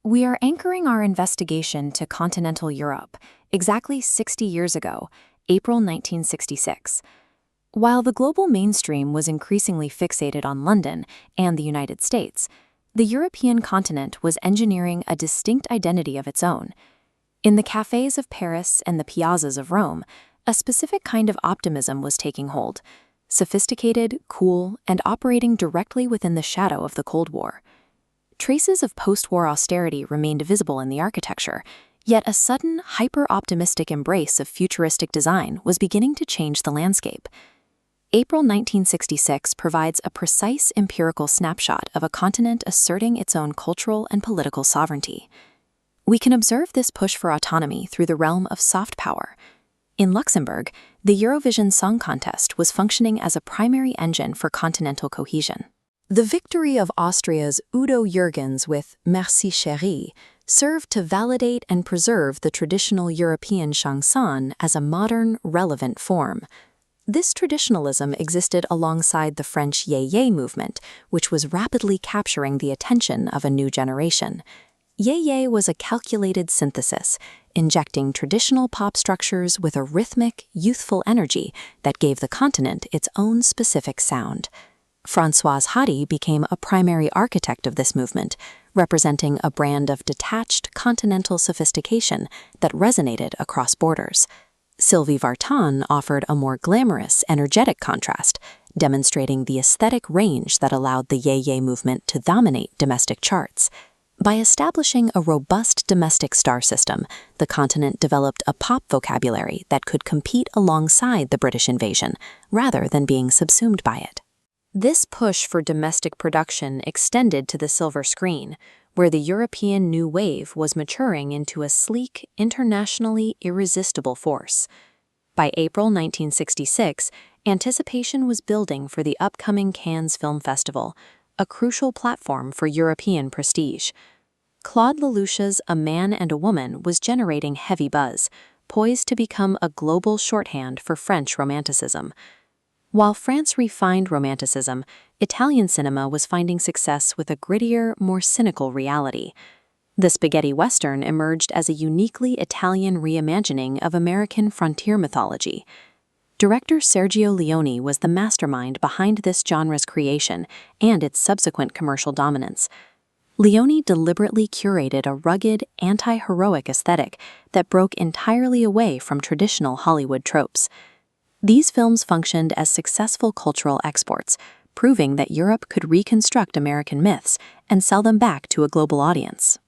We are anchoring our investigation to continental Europe, exactly 60 years ago, April 1966. While the global mainstream was increasingly fixated on London and the United States, the European continent was engineering a distinct identity of its own. In the cafes of Paris and the piazzas of Rome, a specific kind of optimism was taking hold, sophisticated, cool, and operating directly within the shadow of the Cold War. Traces of post-war austerity remained visible in the architecture, yet a sudden, hyper-optimistic embrace of futuristic design was beginning to change the landscape. April 1966 provides a precise empirical snapshot of a continent asserting its own cultural and political sovereignty. We can observe this push for autonomy through the realm of soft power. In Luxembourg, the Eurovision Song Contest was functioning as a primary engine for continental cohesion. The victory of Austria's Udo Jürgens with Merci Chérie served to validate and preserve the traditional European chanson as a modern, relevant form. This traditionalism existed alongside the French Yé-Yé movement, which was rapidly capturing the attention of a new generation. Yé-Yé was a calculated synthesis, injecting traditional pop structures with a rhythmic, youthful energy that gave the continent its own specific sound. Françoise Hardy became a primary architect of this movement, representing a brand of detached continental sophistication that resonated across borders. Sylvie Vartan offered a more glamorous, energetic contrast, demonstrating the aesthetic range that allowed the Yé-Yé movement to dominate domestic charts. By establishing a robust domestic star system, the continent developed a pop vocabulary that could compete alongside the British invasion, rather than being subsumed by it. This push for domestic production extended to the silver screen, where the European new wave was maturing into a sleek, internationally irresistible force. By April 1966, anticipation was building for the upcoming Cannes Film Festival, a crucial platform for European prestige. Claude Lelouch's A Man and a Woman was generating heavy buzz, poised to become a global shorthand for French Romanticism. While France refined Romanticism, Italian cinema was finding success with a grittier, more cynical reality. The spaghetti western emerged as a uniquely Italian reimagining of American frontier mythology. Director Sergio Leone was the mastermind behind this genre's creation and its subsequent commercial dominance. Leone deliberately curated a rugged, anti-heroic aesthetic that broke entirely away from traditional Hollywood tropes. These films functioned as successful cultural exports, proving that Europe could reconstruct American myths and sell them back to a global audience.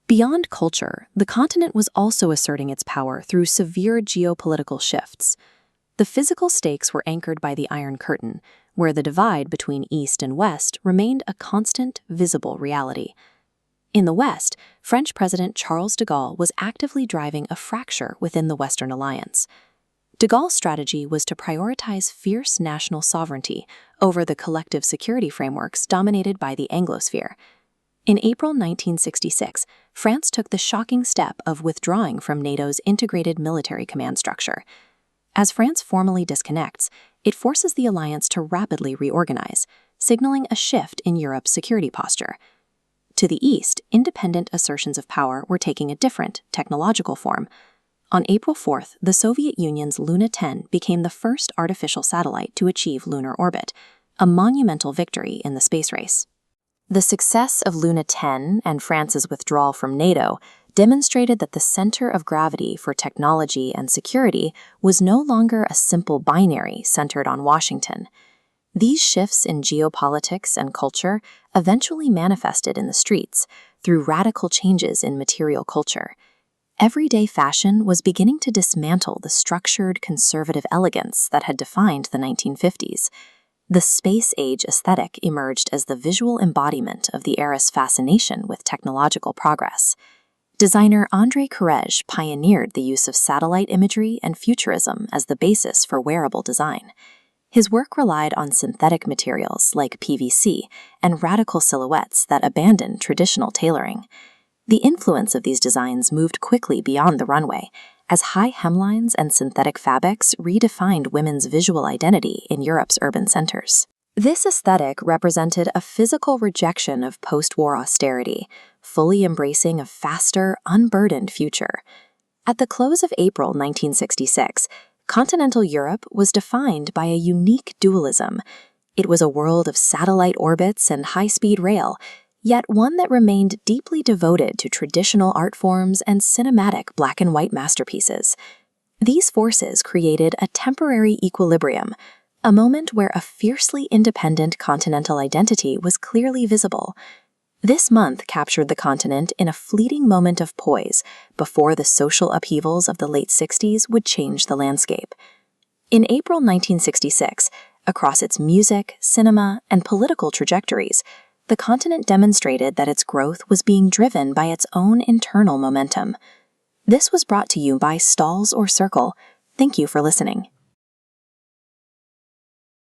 Beyond culture, the continent was also asserting its power through severe geopolitical shifts. The physical stakes were anchored by the Iron Curtain, where the divide between East and West remained a constant, visible reality. In the West, French President Charles de Gaulle was actively driving a fracture within the Western alliance. De Gaulle's strategy was to prioritize fierce national sovereignty over the collective security frameworks dominated by the Anglosphere. In April 1966, France took the shocking step of withdrawing from NATO's integrated military command structure. As France formally disconnects, it forces the alliance to rapidly reorganize, signaling a shift in Europe's security posture. To the east, independent assertions of power were taking a different, technological form. On April 4th, the Soviet Union's Luna 10 became the first artificial satellite to achieve lunar orbit, a monumental victory in the space race. The success of Luna 10 and France's withdrawal from NATO demonstrated that the center of gravity for technology and security was no longer a simple binary centered on Washington. These shifts in geopolitics and culture eventually manifested in the streets through radical changes in material culture. Everyday fashion was beginning to dismantle the structured, conservative elegance that had defined the 1950s. The space-age aesthetic emerged as the visual embodiment of the era's fascination with technological progress. Designer André Courrèges pioneered the use of satellite imagery and futurism as the basis for wearable design. His work relied on synthetic materials like PVC and radical silhouettes that abandoned traditional tailoring. The influence of these designs moved quickly beyond the runway, as high hemlines and synthetic fabrics redefined women's visual identity in Europe's urban centers. This aesthetic represented a physical rejection of post-war austerity, fully embracing a faster, unburdened future. At the close of April 1966, continental Europe was defined by a unique dualism. It was a world of satellite orbits and high-speed rail, yet one that remained deeply devoted to traditional art forms and cinematic black-and-white masterpieces. These forces created a temporary equilibrium, a moment where a fiercely independent continental identity was clearly visible. This month captured the continent in a fleeting moment of poise before the social upheavals of the late 60s would change the landscape. In April 1966, across its music, cinema, and political trajectories, the continent demonstrated that its growth was being driven by its own internal momentum. This was brought to you by Stalls or Circle. Thank you for listening.